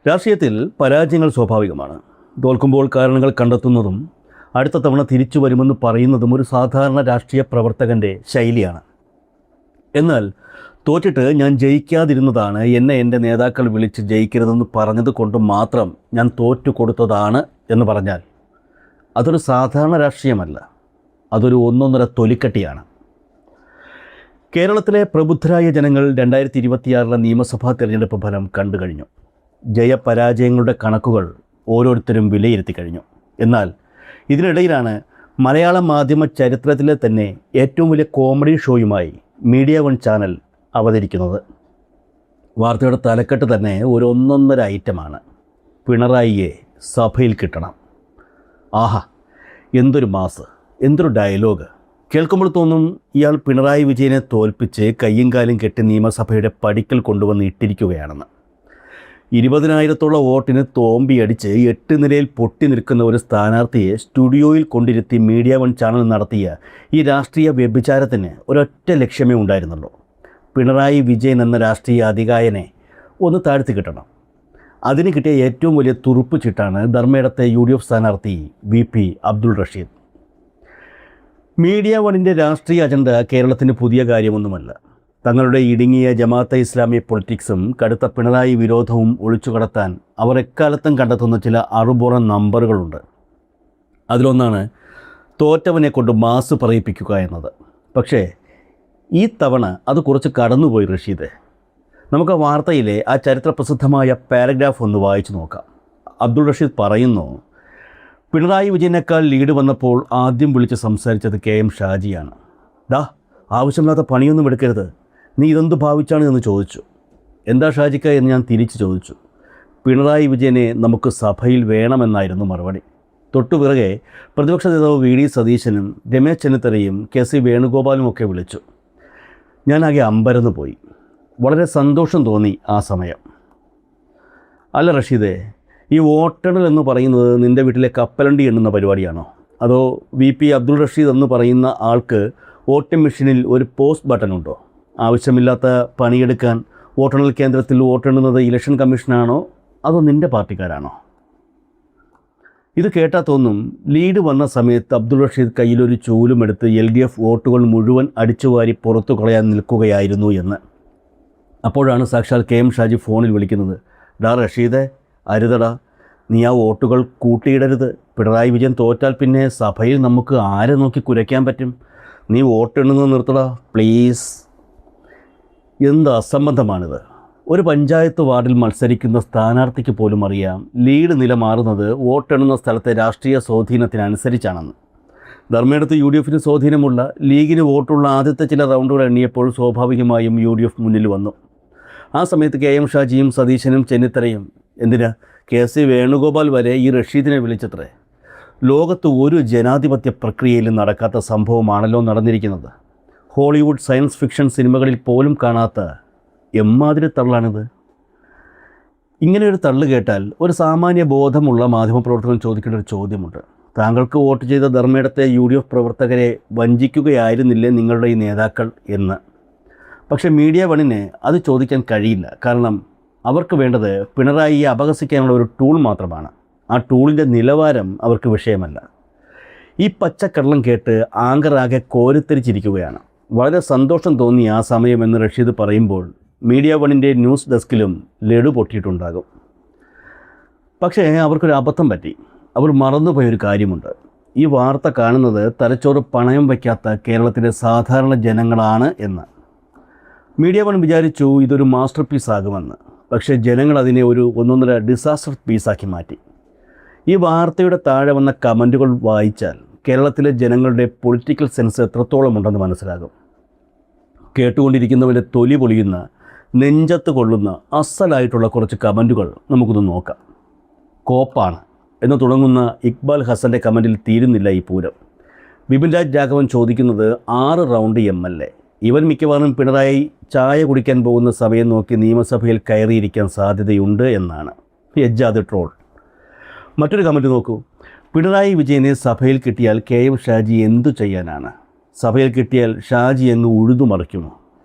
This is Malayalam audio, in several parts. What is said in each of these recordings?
രാഷ്ട്രീയത്തിൽ പരാജയങ്ങൾ സ്വാഭാവികമാണ്. തോൽക്കുമ്പോൾ കാരണങ്ങൾ കണ്ടെത്തുന്നതും അടുത്ത തവണ തിരിച്ചു വരുമെന്ന് പറയുന്നതും ഒരു സാധാരണ രാഷ്ട്രീയ പ്രവർത്തകൻ്റെ ശൈലിയാണ്. എന്നാൽ തോറ്റിട്ട് ഞാൻ ജയിക്കാതിരുന്നതാണ്, എന്നെ എൻ്റെ നേതാക്കൾ വിളിച്ച് ജയിക്കരുതെന്ന് പറഞ്ഞത് കൊണ്ട് മാത്രം ഞാൻ തോറ്റു കൊടുത്തതാണ് എന്ന് പറഞ്ഞാൽ അതൊരു സാധാരണ രാഷ്ട്രീയമല്ല, അതൊരു ഒന്നൊന്നര തൊലിക്കട്ടിയാണ്. കേരളത്തിലെ പ്രബുദ്ധരായ ജനങ്ങൾ 2026 നിയമസഭാ തിരഞ്ഞെടുപ്പ് ഫലം കണ്ടു കഴിഞ്ഞു. ജയപരാജയങ്ങളുടെ കണക്കുകൾ ഓരോരുത്തരും വിലയിരുത്തി കഴിഞ്ഞു. എന്നാൽ ഇതിനിടയിലാണ് മലയാള മാധ്യമ ചരിത്രത്തിലെ തന്നെ ഏറ്റവും വലിയ കോമഡി ഷോയുമായി മീഡിയ വൺ ചാനൽ അവതരിക്കുന്നത്. വാർത്തയുടെ തലക്കെട്ട് തന്നെ ഒരു ഒന്നൊന്നര ഐറ്റമാണ്. പിണറായിയെ സഭയിൽ കിട്ടണം. ആഹാ, എന്തൊരു മാസ്, എന്തൊരു ഡയലോഗ്. കേൾക്കുമ്പോൾ തോന്നും ഇയാൾ പിണറായി വിജയനെ തോൽപ്പിച്ച് കയ്യും കാലും കെട്ടി നിയമസഭയുടെ പടിക്കൽ കൊണ്ടുവന്ന് ഇട്ടിരിക്കുകയാണെന്ന്. 20,000 വോട്ടിന് തോമ്പിയടിച്ച് 8 നിലയിൽ പൊട്ടി നിൽക്കുന്ന ഒരു സ്ഥാനാർത്ഥിയെ സ്റ്റുഡിയോയിൽ കൊണ്ടിരുത്തി മീഡിയ വൺ ചാനൽ നടത്തിയ ഈ രാഷ്ട്രീയ വ്യഭിചാരത്തിന് ഒരൊറ്റ ലക്ഷ്യമേ ഉണ്ടായിരുന്നുള്ളൂ: പിണറായി വിജയൻ എന്ന രാഷ്ട്രീയ അധികായനെ ഒന്ന് താഴ്ത്തി കിട്ടണം. അതിന് കിട്ടിയ ഏറ്റവും വലിയ തുറുപ്പ് ചീട്ടാണ് ധർമ്മേടത്തെ UDF സ്ഥാനാർത്ഥി VP അബ്ദുൾ റഷീദ്. മീഡിയ വണ്ണിൻ്റെ രാഷ്ട്രീയ അജണ്ട കേരളത്തിന് പുതിയ കാര്യമൊന്നുമല്ല. തങ്ങളുടെ ഇടുങ്ങിയ ജമാഅത്തെ ഇസ്ലാമി പൊളിറ്റിക്സും കടുത്ത പിണറായി വിരോധവും ഒളിച്ചു കടത്താൻ അവർ എക്കാലത്തും കണ്ടെത്തുന്ന ചില അറുപുറം നമ്പറുകളുണ്ട്. അതിലൊന്നാണ് തോറ്റവനെ കൊണ്ട് മാസ് പറയിപ്പിക്കുക എന്നത്. പക്ഷേ ഈ തവണ അത് കുറച്ച് കടന്നുപോയി റഷീദ്. നമുക്ക് ആ വാർത്തയിലെ ആ ചരിത്രപ്രസിദ്ധമായ പാരഗ്രാഫ് ഒന്ന് വായിച്ചു നോക്കാം. അബ്ദുൾ റഷീദ് പറയുന്നു, പിണറായി വിജയനേക്കാൾ ലീഡ് വന്നപ്പോൾ ആദ്യം വിളിച്ച് സംസാരിച്ചത് KM ഷാജിയാണ്. ആവശ്യമില്ലാത്ത പണിയൊന്നും എടുക്കരുത്, നീ ഇതെന്ത് ഭാവിച്ചാണ് എന്ന് ചോദിച്ചു. എന്താ ഷാജിക്ക എന്ന് ഞാൻ തിരിച്ചു ചോദിച്ചു. പിണറായി വിജയനെ നമുക്ക് സഭയിൽ വേണമെന്നായിരുന്നു മറുപടി. തൊട്ടുപിറകെ പ്രതിപക്ഷ നേതാവ് VD സതീശനും രമേശ് ചെന്നിത്തലയും KC വേണുഗോപാലും ഒക്കെ വിളിച്ചു. ഞാനാകെ അമ്പരന്ന് പോയി. വളരെ സന്തോഷം തോന്നി ആ സമയം. അല്ല റഷീദേ, ഈ വോട്ടെണ്ണൽ എന്ന് പറയുന്നത് നിൻ്റെ വീട്ടിലെ കപ്പലണ്ടി എണ്ണുന്ന പരിപാടിയാണോ? അതോ VP അബ്ദുൾ റഷീദ് എന്ന് പറയുന്ന ആൾക്ക് വോട്ടിംഗ് മെഷീനിൽ ഒരു പോസ്റ്റ് ബട്ടൺ ഉണ്ടോ? ആവശ്യമില്ലാത്ത പണിയെടുക്കാൻ വോട്ടെണ്ണൽ കേന്ദ്രത്തിൽ വോട്ടെണ്ണുന്നത് ഇലക്ഷൻ കമ്മീഷനാണോ അതോ നിൻ്റെ പാർട്ടിക്കാരാണോ? ഇത് കേട്ടാൽ തോന്നും ലീഡ് വന്ന സമയത്ത് അബ്ദുൾ റഷീദ് കയ്യിലൊരു ചൂലുമെടുത്ത് LDF വോട്ടുകൾ മുഴുവൻ അടിച്ചുവാരി പുറത്തു കളയാൻ നിൽക്കുകയായിരുന്നു എന്ന്. അപ്പോഴാണ് സാക്ഷാൽ KM ഷാജി ഫോണിൽ വിളിക്കുന്നത്. റഷീദേ, അരുതടാ, നീ ആ വോട്ടുകൾ കൂട്ടിയിടരുത്. പിണറായി വിജയൻ തോറ്റാൽ പിന്നെ സഭയിൽ നമുക്ക് ആരെ നോക്കി കുരയ്ക്കാൻ പറ്റും? നീ വോട്ടെണ്ണുന്നത് നിർത്തടാ പ്ലീസ്. എന്ത് അസംബന്ധമാണിത്! ഒരു പഞ്ചായത്ത് വാർഡിൽ മത്സരിക്കുന്ന സ്ഥാനാർത്ഥിക്ക് പോലും അറിയാം ലീഡ് നില മാറുന്നത് വോട്ടെണ്ണുന്ന സ്ഥലത്തെ രാഷ്ട്രീയ സ്വാധീനത്തിനനുസരിച്ചാണെന്ന്. ധർമ്മേടത്ത് UDFന് സ്വാധീനമുള്ള ലീഗിന് വോട്ടുള്ള ആദ്യത്തെ ചില റൗണ്ടുകൾ എണ്ണിയപ്പോൾ സ്വാഭാവികമായും UDF മുന്നിൽ വന്നു. ആ സമയത്ത് KM ഷാജിയും സതീശനും ചെന്നിത്തലയും, എന്തിനാ KC വേണുഗോപാൽ വരെ ഈ റഷീദിനെ വിളിച്ചത്രേ. ലോകത്ത് ഒരു ജനാധിപത്യ പ്രക്രിയയിലും നടക്കാത്ത സംഭവമാണല്ലോ നടന്നിരിക്കുന്നത്. ഹോളിവുഡ് സയൻസ് ഫിക്ഷൻ സിനിമകളിൽ പോലും കാണാത്ത എമ്മാതിരി തള്ളാണിത്. ഇങ്ങനെയൊരു തള്ളു കേട്ടാൽ ഒരു സാമാന്യ ബോധമുള്ള മാധ്യമപ്രവർത്തകൻ ചോദിക്കേണ്ട ഒരു ചോദ്യമുണ്ട്. താങ്കൾക്ക് വോട്ട് ചെയ്ത ധർമ്മേടത്തെ UDF പ്രവർത്തകരെ വഞ്ചിക്കുകയായിരുന്നില്ലേ നിങ്ങളുടെ ഈ നേതാക്കൾ എന്ന്. പക്ഷേ മീഡിയ വണ്ണിന് അത് ചോദിക്കാൻ കഴിയില്ല. കാരണം അവർക്ക് വേണ്ടത് പിണറായിയെ അപഹസിക്കാനുള്ള ഒരു ടൂൾ മാത്രമാണ്. ആ ടൂളിൻ്റെ നിലവാരം അവർക്ക് വിഷയമല്ല. ഈ പച്ചക്കള്ളം കേട്ട് ആങ്കറാകെ കോരിത്തരിച്ചിരിക്കുകയാണ്. വളരെ സന്തോഷം തോന്നി ആ സമയമെന്ന് റഷീദ് പറയുമ്പോൾ മീഡിയ വണ്ണിൻ്റെ ന്യൂസ് ഡെസ്കിലും ലഡു പൊട്ടിയിട്ടുണ്ടാകും. പക്ഷേ അവർക്കൊരു അബദ്ധം പറ്റി. അവർ മറന്നുപോയൊരു കാര്യമുണ്ട്. ഈ വാർത്ത കാണുന്നത് തലച്ചോറ് പണയം വയ്ക്കാത്ത കേരളത്തിലെ സാധാരണ ജനങ്ങളാണ് എന്ന്. മീഡിയ വൺ വിചാരിച്ചു ഇതൊരു മാസ്റ്റർ പീസ് ആകുമെന്ന്. പക്ഷേ ജനങ്ങൾ അതിനെ ഒരു ഒന്നൊന്നര ഡിസാസ്റ്റർ പീസാക്കി മാറ്റി. ഈ വാർത്തയുടെ താഴെ വന്ന കമൻറ്റുകൾ വായിച്ചാൽ കേരളത്തിലെ ജനങ്ങളുടെ പൊളിറ്റിക്കൽ സെൻസ് എത്രത്തോളം ഉണ്ടെന്ന് മനസ്സിലാകും. കേട്ടുകൊണ്ടിരിക്കുന്നവൻ്റെ തൊലി പൊളിയുന്ന, നെഞ്ചത്ത് കൊള്ളുന്ന അസലായിട്ടുള്ള കുറച്ച് കമൻറ്റുകൾ നമുക്കൊന്ന് നോക്കാം. കോപ്പാണ് എന്ന് തുടങ്ങുന്ന ഇക്ബാൽ ഹസൻ്റെ കമൻറ്റിൽ തീരുന്നില്ല ഈ പൂരം. ബിപിൻ രാഘവൻ ചോദിക്കുന്നത് 6 റൗണ്ട് MLA. ഇവൻ മിക്കവാറും പിണറായി ചായ കുടിക്കാൻ പോകുന്ന സമയം നോക്കി നിയമസഭയിൽ കയറിയിരിക്കാൻ സാധ്യതയുണ്ട് എന്നാണ്. എജ്ജാത് ട്രോൾ. മറ്റൊരു കമൻറ്റ് നോക്കൂ. പിണറായി വിജയനെ സഭയിൽ കിട്ടിയാൽ KM ഷാജി എന്തു ചെയ്യാനാണ്? സഭയിൽ കിട്ടിയാൽ ഷാജി അങ്ങ് ഉഴുതുമറിക്കുമോ?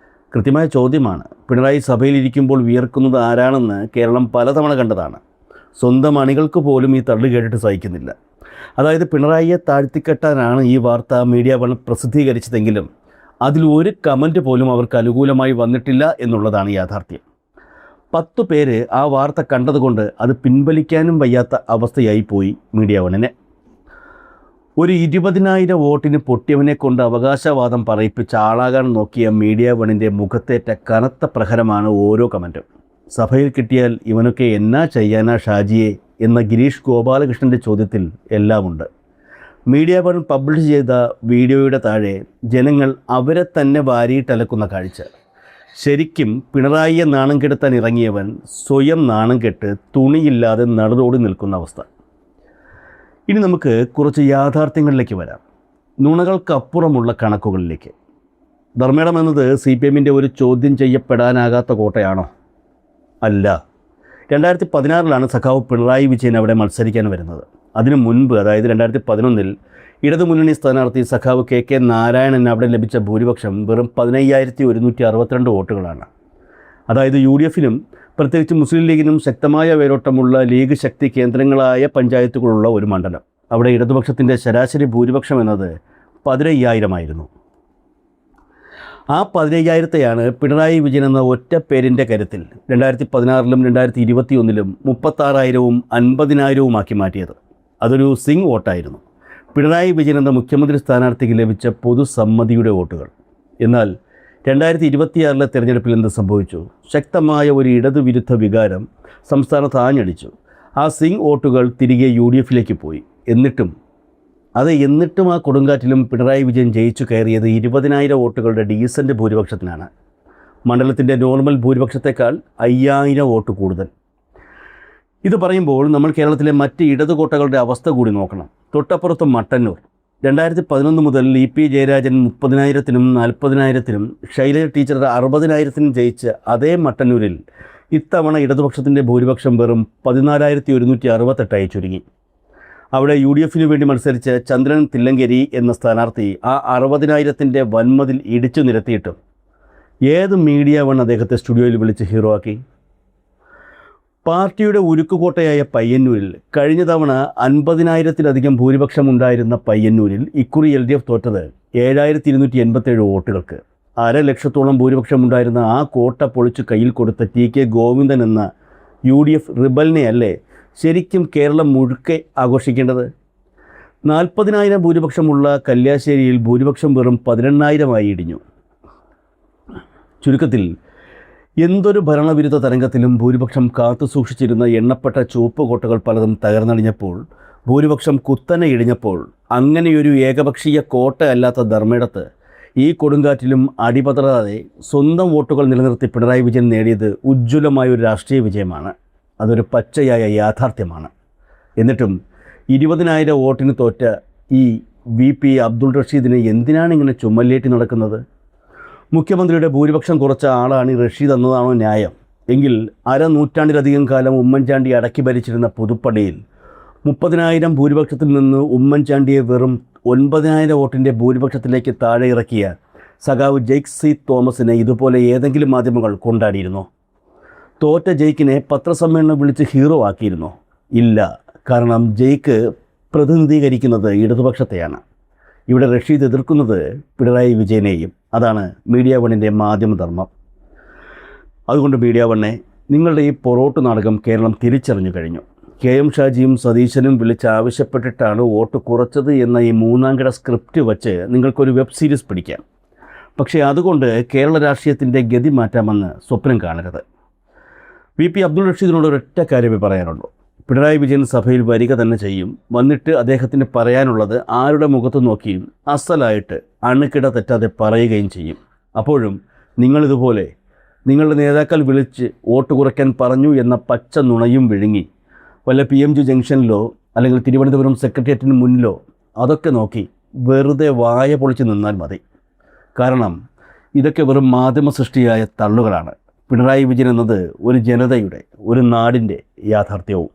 കൃത്യമായ ചോദ്യമാണ്. പിണറായി സഭയിലിരിക്കുമ്പോൾ വിയർക്കുന്നത് ആരാണെന്ന് കേരളം പലതവണ കണ്ടതാണ്. സ്വന്തം അണികൾക്ക് പോലും ഈ തള്ളു കേട്ടിട്ട് സഹിക്കുന്നില്ല. അതായത് പിണറായിയെ താഴ്ത്തിക്കെട്ടാനാണ് ഈ വാർത്ത മീഡിയ വൺ പ്രസിദ്ധീകരിച്ചതെങ്കിലും അതിൽ ഒരു കമൻറ്റ് പോലും അവർക്ക് അനുകൂലമായി വന്നിട്ടില്ല എന്നുള്ളതാണ് യാഥാർത്ഥ്യം. 10 പേര് ആ വാർത്ത കണ്ടതുകൊണ്ട് അത് പിൻവലിക്കാനും വയ്യാത്ത അവസ്ഥയായി പോയി മീഡിയ വണ്ണിന്. ഒരു 20,000 വോട്ടിന് പൊട്ടിയവനെ കൊണ്ട് അവകാശവാദം പറയിപ്പിച്ച് ആളാകാൻ നോക്കിയ മീഡിയ വണ്ണിൻ്റെ മുഖത്തേറ്റ കനത്ത പ്രഹരമാണ് ഓരോ കമൻറ്റും. സഭയിൽ കിട്ടിയാൽ ഇവനൊക്കെ എന്നാ ചെയ്യാനാ ഷാജിയെ എന്ന ഗിരീഷ് ഗോപാലകൃഷ്ണൻ്റെ ചോദ്യത്തിൽ എല്ലാമുണ്ട്. മീഡിയ വൺ പബ്ലിഷ് ചെയ്ത വീഡിയോയുടെ താഴെ ജനങ്ങൾ അവരെ തന്നെ വാരിയിട്ടലക്കുന്ന കാഴ്ച. ശരിക്കും പിണറായിയെ നാണം കെടുത്താൻ ഇറങ്ങിയവൻ സ്വയം നാണം കെട്ട് തുണിയില്ലാതെ നടുറോടി നിൽക്കുന്ന അവസ്ഥ. ഇനി നമുക്ക് കുറച്ച് യാഥാർത്ഥ്യങ്ങളിലേക്ക് വരാം, നുണകൾക്കപ്പുറമുള്ള കണക്കുകളിലേക്ക്. ധർമ്മേടം എന്നത് CPMൻ്റെ ഒരു ചോദ്യം ചെയ്യപ്പെടാനാകാത്ത കോട്ടയാണോ? അല്ല. 2016 സഖാവ് പിണറായി വിജയൻ അവിടെ മത്സരിക്കാൻ വരുന്നത്. അതിനു മുൻപ്, അതായത് 2011 ഇടതുമുന്നണി സ്ഥാനാർത്ഥി സഖാവ് KK നാരായണൻ അവിടെ ലഭിച്ച ഭൂരിപക്ഷം വെറും 15,162 വോട്ടുകളാണ്. അതായത് UDFനും പ്രത്യേകിച്ച് മുസ്ലിം ലീഗിനും ശക്തമായ വേരോട്ടമുള്ള ലീഗ് ശക്തി കേന്ദ്രങ്ങളായ പഞ്ചായത്തുകളുള്ള ഒരു മണ്ഡലം. അവിടെ ഇടതുപക്ഷത്തിൻ്റെ ശരാശരി ഭൂരിപക്ഷം എന്നത് 15,000 ആ 15,000ത്തെയാണ് പിണറായി വിജയൻ എന്ന ഒറ്റ പേരിൻ്റെ കരുത്തിൽ 2016 2021 36,000 50,000 മാറ്റിയത്. അതൊരു സിംഗ് വോട്ടായിരുന്നു. പിണറായി വിജയൻ എന്ന മുഖ്യമന്ത്രി സ്ഥാനാർത്ഥിക്ക് ലഭിച്ച പൊതുസമ്മതിയുടെ വോട്ടുകൾ. എന്നാൽ 2026 തെരഞ്ഞെടുപ്പിൽ എന്ത് സംഭവിച്ചു? ശക്തമായ ഒരു ഇടതുവിരുദ്ധ വികാരം സംസ്ഥാനത്ത് ആഞ്ഞടിച്ചു. ആ സിംഗ് വോട്ടുകൾ തിരികെ UDFിലേക്ക് പോയി. എന്നിട്ടും ആ കൊടുങ്കാറ്റിലും പിണറായി വിജയൻ ജയിച്ചു കയറിയത് 20,000 വോട്ടുകളുടെ ഡീസൻ്റ് ഭൂരിപക്ഷത്തിനാണ്. മണ്ഡലത്തിൻ്റെ നോർമൽ ഭൂരിപക്ഷത്തേക്കാൾ 5,000 വോട്ട് കൂടുതൽ. ഇത് പറയുമ്പോൾ നമ്മൾ കേരളത്തിലെ മറ്റ് ഇടതുകോട്ടകളുടെ അവസ്ഥ കൂടി നോക്കണം. തൊട്ടപ്പുറത്ത് മട്ടന്നൂർ 2011 മുതൽ EP ജയരാജൻ 30,000-നും 40,000-നും ശൈലജ ടീച്ചർ 60,000-നും ജയിച്ച അതേ മട്ടന്നൂരിൽ ഇത്തവണ ഇടതുപക്ഷത്തിൻ്റെ ഭൂരിപക്ഷം വെറും 14,168 ചുരുങ്ങി. അവിടെ UDFിനു വേണ്ടി മത്സരിച്ച ചന്ദ്രൻ തില്ലങ്കേരി എന്ന സ്ഥാനാർത്ഥി ആ 60,000-ൻ്റെ വൻമതിൽ ഇടിച്ചു നിരത്തിയിട്ടും ഏത് മീഡിയ വൺ അദ്ദേഹത്തെ സ്റ്റുഡിയോയിൽ വിളിച്ച് ഹീറോ ആക്കി? പാർട്ടിയുടെ ഉരുക്കുകോട്ടയായ പയ്യന്നൂരിൽ കഴിഞ്ഞ തവണ 50,000-ലധികം ഭൂരിപക്ഷം ഉണ്ടായിരുന്ന പയ്യന്നൂരിൽ ഇക്കുറി LDF തോറ്റത് 7,287 വോട്ടുകൾക്ക്. 1,00,000-ഓളം ഭൂരിപക്ഷമുണ്ടായിരുന്ന ആ കോട്ട പൊളിച്ചു കയ്യിൽ കൊടുത്ത TK ഗോവിന്ദൻ എന്ന UDF റിബലിനെയല്ലേ ശരിക്കും കേരളം മുഴുക്കെ ആഘോഷിക്കേണ്ടത്? 40,000 ഭൂരിപക്ഷമുള്ള കല്യാശ്ശേരിയിൽ ഭൂരിപക്ഷം വെറും 18,000 ഇടിഞ്ഞു. ചുരുക്കത്തിൽ എന്തൊരു ഭരണവിരുദ്ധ തരംഗത്തിലും ഭൂരിപക്ഷം കാത്തു സൂക്ഷിച്ചിരുന്ന എണ്ണപ്പെട്ട ചുവപ്പ് കോട്ടകൾ പലതും തകർന്നടിഞ്ഞപ്പോൾ, ഭൂരിപക്ഷം കുത്തനെ ഇടിഞ്ഞപ്പോൾ, അങ്ങനെയൊരു ഏകപക്ഷീയ കോട്ട അല്ലാത്ത ധർമ്മേടത്ത് ഈ കൊടുങ്കാറ്റിലും അടിപതറാതെ സ്വന്തം വോട്ടുകൾ നിലനിർത്തി പിണറായി വിജയൻ നേടിയത് ഉജ്ജ്വലമായൊരു രാഷ്ട്രീയ വിജയമാണ്. അതൊരു പച്ചയായ യാഥാർത്ഥ്യമാണ്. എന്നിട്ടും 20,000 വോട്ടിന് തോറ്റ ഈ VP അബ്ദുൾ റഷീദിനെ എന്തിനാണ് ഇങ്ങനെ ചുമലേറ്റി നടക്കുന്നത്? മുഖ്യമന്ത്രിയുടെ ഭൂരിപക്ഷം കുറച്ച ആളാണ് ഈ റഷീദ് എന്നതാണോ ന്യായം? എങ്കിൽ അരനൂറ്റാണ്ടിലധികം കാലം ഉമ്മൻചാണ്ടി അടക്കി ഭരിച്ചിരുന്ന പുതുപ്പള്ളിയിൽ 30,000 ഭൂരിപക്ഷത്തിൽ നിന്ന് ഉമ്മൻചാണ്ടിയെ വെറും 9,000 വോട്ടിൻ്റെ ഭൂരിപക്ഷത്തിലേക്ക് താഴെ ഇറക്കിയ സഖാവ് ജെയ്ക്ക് C തോമസിനെ ഇതുപോലെ ഏതെങ്കിലും മാധ്യമങ്ങൾ കൊണ്ടാടിയിരുന്നോ? തോറ്റ ജെയ്ക്കിനെ പത്രസമ്മേളനം വിളിച്ച് ഹീറോ ആക്കിയിരുന്നോ? ഇല്ല. കാരണം ജെയ്ക്ക് പ്രതിനിധീകരിക്കുന്നത് ഇടതുപക്ഷത്തെയാണ്. ഇവിടെ റഷീദ് എതിർക്കുന്നത് പിണറായി വിജയനെയും. അതാണ് മീഡിയ വണ്ണിൻ്റെ മാധ്യമധർമ്മം. അതുകൊണ്ട് മീഡിയ വണ്ണെ, നിങ്ങളുടെ ഈ പൊറോട്ട് നാടകം കേരളം തിരിച്ചറിഞ്ഞു കഴിഞ്ഞു. KM ഷാജിയും സതീശനും വിളിച്ച് ആവശ്യപ്പെട്ടിട്ടാണ് വോട്ട് കുറച്ചത് എന്ന ഈ 3ാം കിട സ്ക്രിപ്റ്റ് വച്ച് നിങ്ങൾക്കൊരു വെബ് സീരീസ് പിടിക്കാം. പക്ഷേ അതുകൊണ്ട് കേരള രാഷ്ട്രീയത്തിൻ്റെ ഗതി മാറ്റാമെന്ന് സ്വപ്നം കാണരുത്. VP അബ്ദുൾ റഷീദിനോട് ഒരൊറ്റ കാര്യമേ പറയാനുള്ളൂ. പിണറായി വിജയൻ സഭയിൽ വരിക തന്നെ ചെയ്യും. വന്നിട്ട് അദ്ദേഹത്തിന് പറയാനുള്ളത് ആരുടെ മുഖത്ത് നോക്കിയും അസലായിട്ട് അണുക്കിട തെറ്റാതെ പറയുകയും ചെയ്യും. അപ്പോഴും നിങ്ങളിതുപോലെ നിങ്ങളുടെ നേതാക്കൾ വിളിച്ച് വോട്ട് കുറയ്ക്കാൻ പറഞ്ഞു എന്ന പച്ച നുണയും വിഴുങ്ങി വല്ല PMG ജംഗ്ഷനിലോ അല്ലെങ്കിൽ തിരുവനന്തപുരം സെക്രട്ടേറിയറ്റിന് മുന്നിലോ അതൊക്കെ നോക്കി വെറുതെ വായ പൊളിച്ച് നിന്നാൽ മതി. കാരണം ഇതൊക്കെ വെറും മാധ്യമ സൃഷ്ടിയായ തള്ളുകളാണ്. പിണറായി വിജയൻ എന്നത് ഒരു ജനതയുടെ, ഒരു നാടിൻ്റെ യാഥാർത്ഥ്യവും.